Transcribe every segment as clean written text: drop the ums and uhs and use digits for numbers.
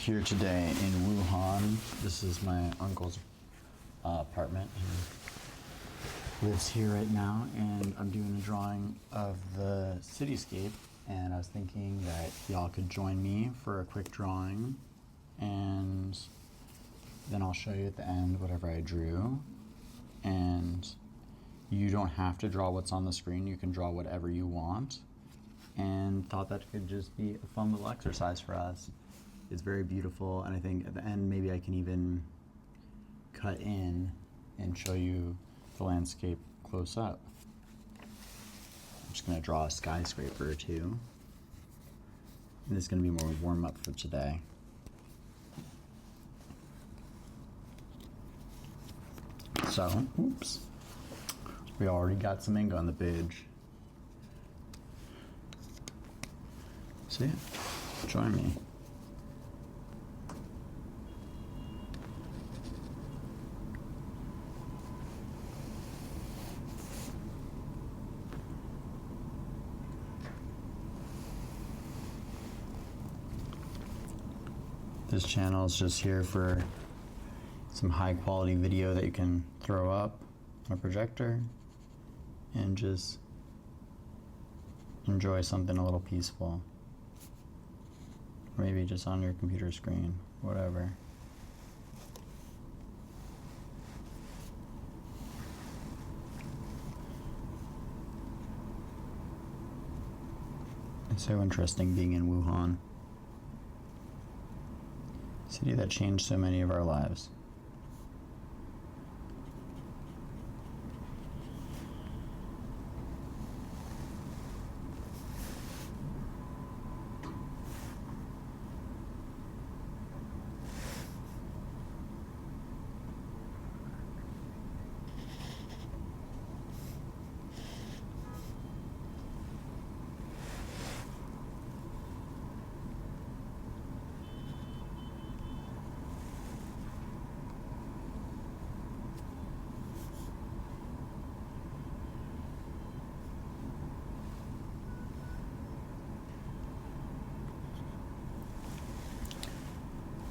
here today in Wuhan. This is my uncle's apartment. He lives here right now, and I'm doing a drawing of the cityscape, and I was thinking that y'all could join me for a quick drawing, and then I'll show you at the end whatever I drew. And you don't have to draw what's on the screen, you can draw whatever you want, and thought that could just be a fun little exercise for us. It's very beautiful, and I think at the end maybe I can even cut in and show you the landscape close up. I'm just going to draw a skyscraper or two. And this is going to be more warm up for today. So, oops, we already got some ink on the page. So yeah, join me. This channel is just here for some high quality video that you can throw up on a projector and just enjoy something a little peaceful. Or maybe just on your computer screen, whatever. It's so interesting being in Wuhan. City that changed so many of our lives.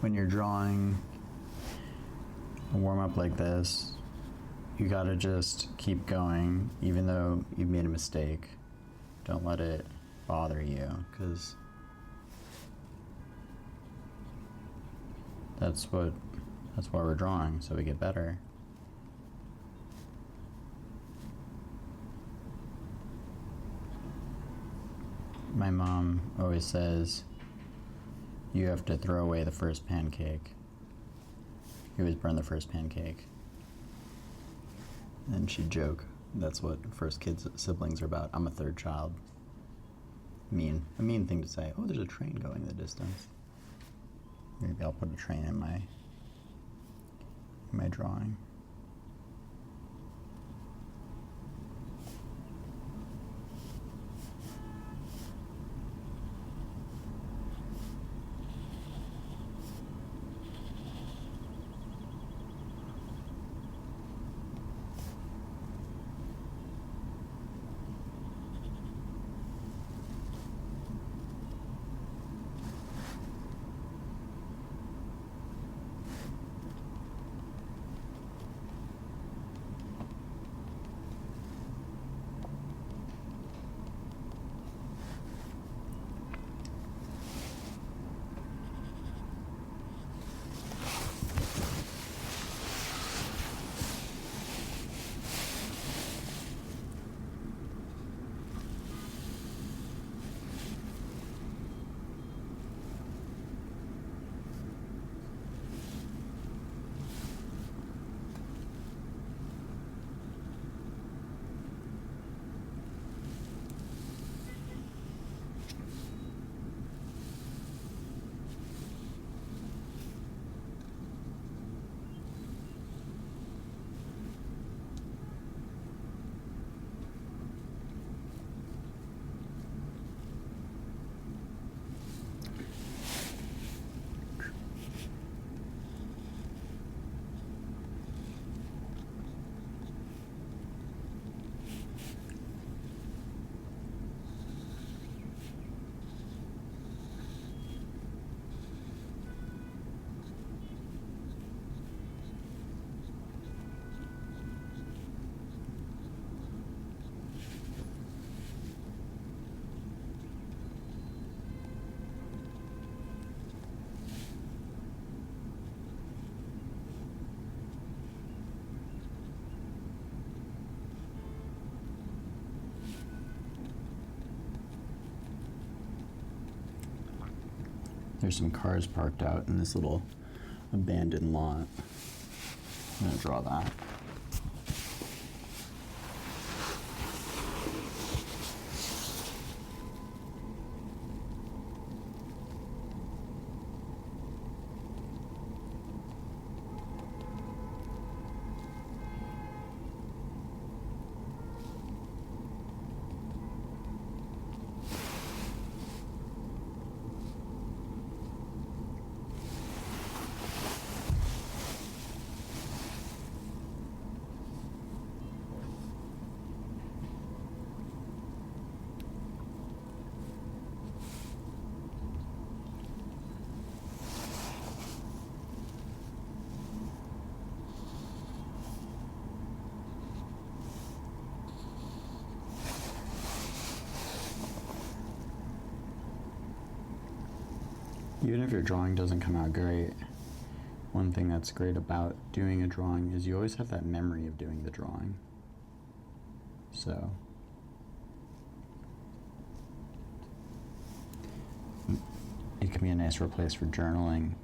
When you're drawing a warm-up like this, you gotta just keep going, even though you've made a mistake. Don't let it bother you, because that's why we're drawing, so we get better. My mom always says, you have to throw away the first pancake. You always burn the first pancake. And she'd joke, that's what first siblings are about. I'm a third child. A mean thing to say. Oh, there's a train going in the distance. Maybe I'll put a train in my drawing. There's some cars parked out in this little abandoned lot. I'm gonna draw that. Even if your drawing doesn't come out great, one thing that's great about doing a drawing is you always have that memory of doing the drawing. So it can be a nice place for journaling.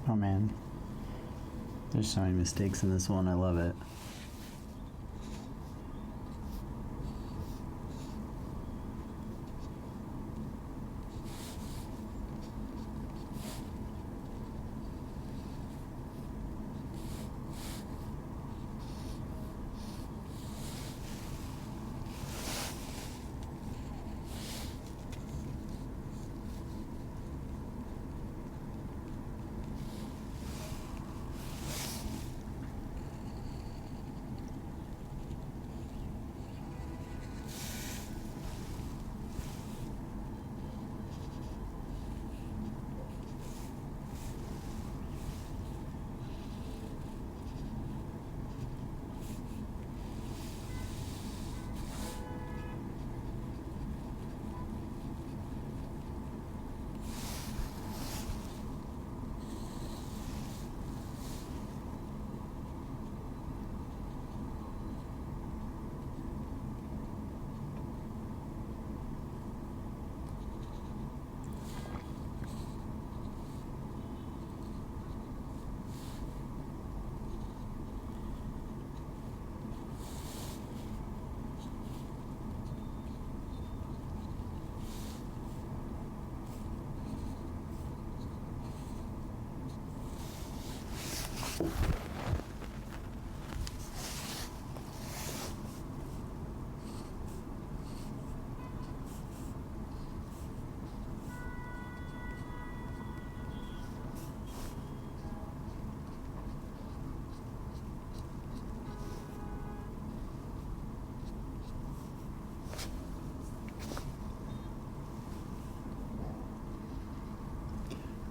Oh man, there's so many mistakes in this one, I love it.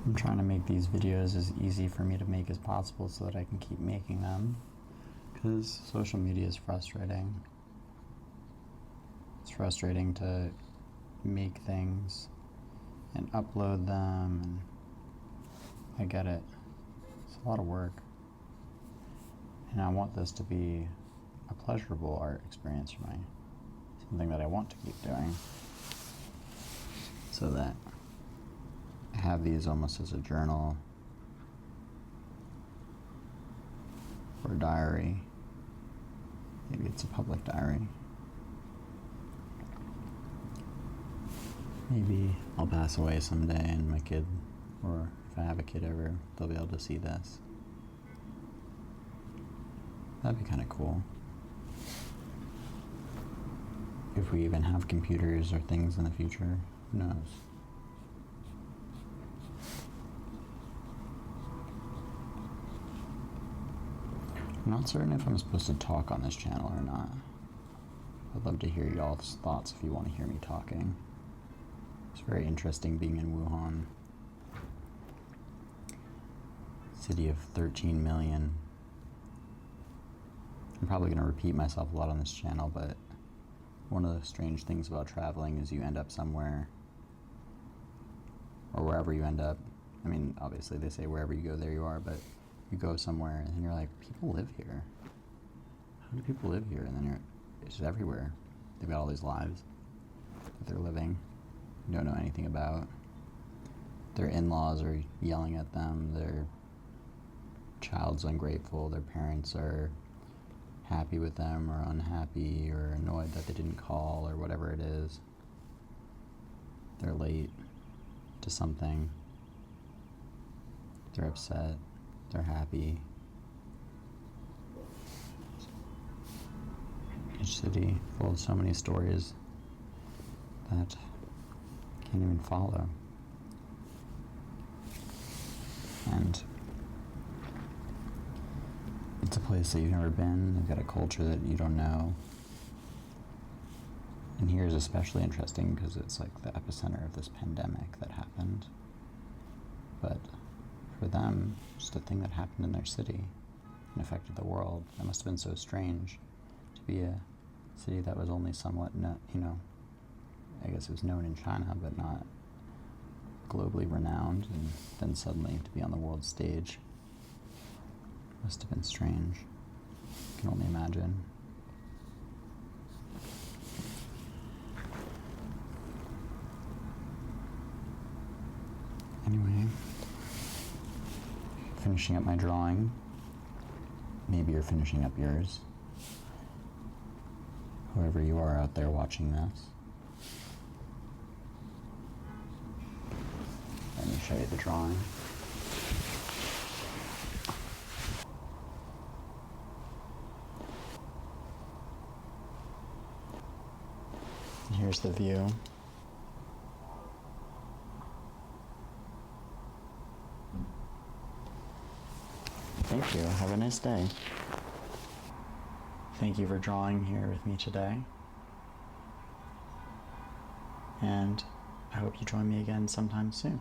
I'm trying to make these videos as easy for me to make as possible so that I can keep making them, because social media is frustrating. It's frustrating to make things and upload them, and I get it. It's a lot of work. And I want this to be a pleasurable art experience for me, something that I want to keep doing, so that I have these almost as a journal or a diary. Maybe it's a public diary. Maybe I'll pass away someday and my kid, or if I have a kid ever, they'll be able to see this. That'd be kind of cool. If we even have computers or things in the future, who knows? I'm not certain if I'm supposed to talk on this channel or not. I'd love to hear y'all's thoughts if you want to hear me talking. It's very interesting being in Wuhan. City of 13 million. I'm probably going to repeat myself a lot on this channel, but one of the strange things about traveling is you end up somewhere, or wherever you end up. I mean, obviously they say wherever you go, there you are, but you go somewhere and you're like, people live here. How do people live here? And then it's just everywhere. They've got all these lives that they're living, you don't know anything about. Their in-laws are yelling at them, their child's ungrateful, their parents are happy with them or unhappy or annoyed that they didn't call or whatever it is. They're late to something. They're upset. They're happy. Each city full of so many stories that I can't even follow. And it's a place that you've never been. They've got a culture that you don't know. And here is especially interesting because it's like the epicenter of this pandemic that happened. But for them, just a thing that happened in their city and affected the world. That must have been so strange to be a city that was only somewhat, I guess it was known in China, but not globally renowned, and then suddenly to be on the world stage must have been strange. I can only imagine. Anyway, finishing up my drawing. Maybe you're finishing up yours. Whoever you are out there watching this. Let me show you the drawing. And here's the view. Thank you. Have a nice day. Thank you for drawing here with me today. And I hope you join me again sometime soon.